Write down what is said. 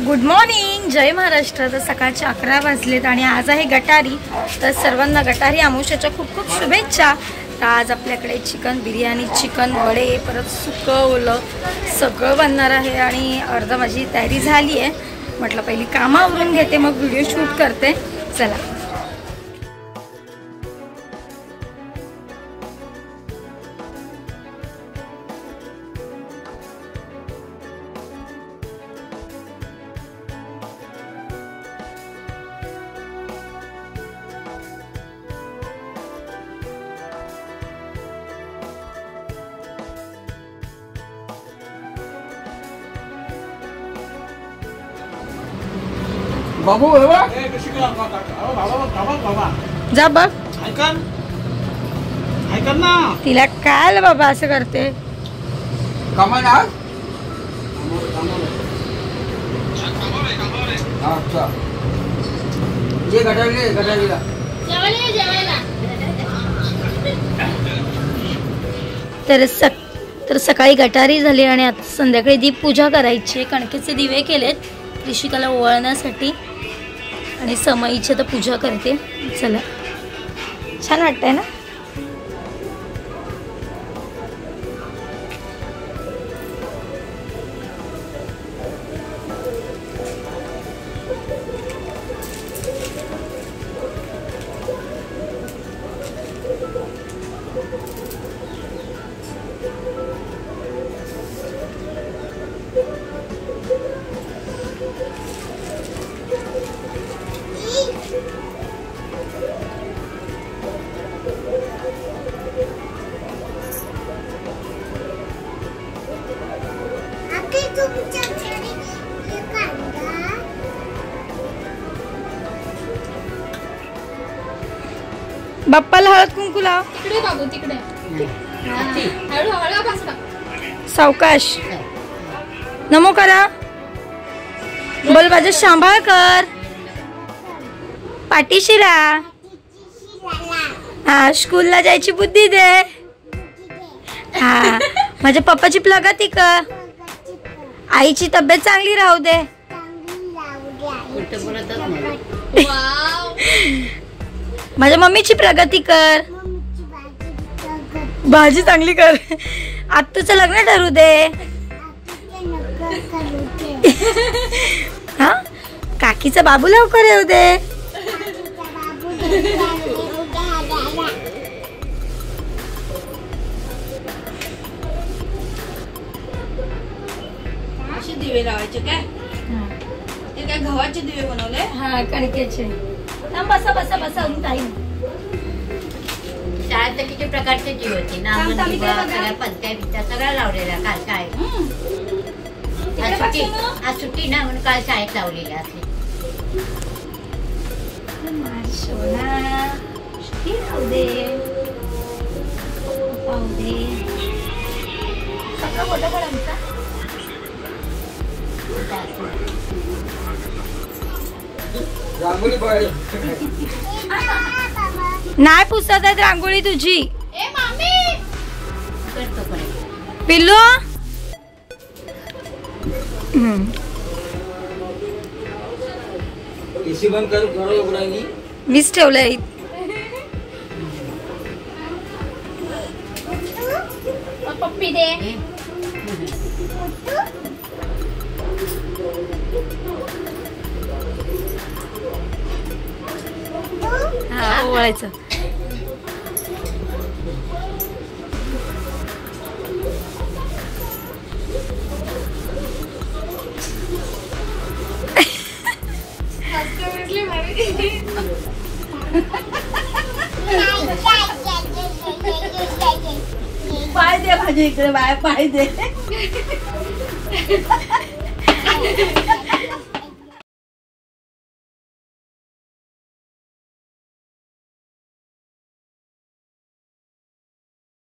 Good morning, जय महाराष्ट्र। तर सकाळचे 11 वाजलेत आणि आज आहे गटारी। तर सर्वांना गटारी अमावस्येच्या खूप खूप शुभेच्छा। तर आज आपल्याकडे चिकन बिर्याणी, चिकन वडे, परत सुकं ओलं सगळं बनणार आहे आणि अर्धा माझी तयारी झाली आहे। म्हटलं पहिली कामं आवरून घेते मग व्हिडिओ शूट करते। चला बाबू जा बघ तिला काय बाबा असं करते। कमाल अच्छा ये गटारीला तर सकाळी गटारी झाली आणि आता संध्याकाळी दीप पूजा करायची। कणकेचे दिवे केलेत ऋषिकाला ओवाळण्यासाठी आणि समईची तर पूजा करते। चला छान वाटतंय ना। बाप्पाला हळद कुंकू लाव। तिकडे बाबू तिकडे सावकाश नमो करा। बोल माझं सांभाळ कर, पाठीशी राहा। हा स्कूलला जायची बुद्धी दे। हा माझ्या पप्पाची प्रगती कर, आईची तब्येत चांगली राहू दे। माझ्या मम्मीची प्रगती कर, भाजी चांगली कर। आत्तूचं लग्न ठरू दे। हा काकीचा बाबू लवकर येऊ दे। असे दिवे लावायचे काय? ते काय गव्हाचे दिवे बनवले? हा कणकेचे। बसा बसा बसा टाईम। शाळेत तर किती प्रकारचे जीव होते ना, सगळ्या पंचायतीच्या सगळ्या लावलेल्या काल शाळेत। आज सुट्टी ना म्हणून काल शाळेत लावलेल्या असली। नाही पुसत आहेत रांगोळी तुझी। ए मामी पिल्लू एसी बंद कर। मीच ठेवलंय। पप्पी दे। हा ओवाळायचं। पाय दे माझ्या इकडे, पाय दे।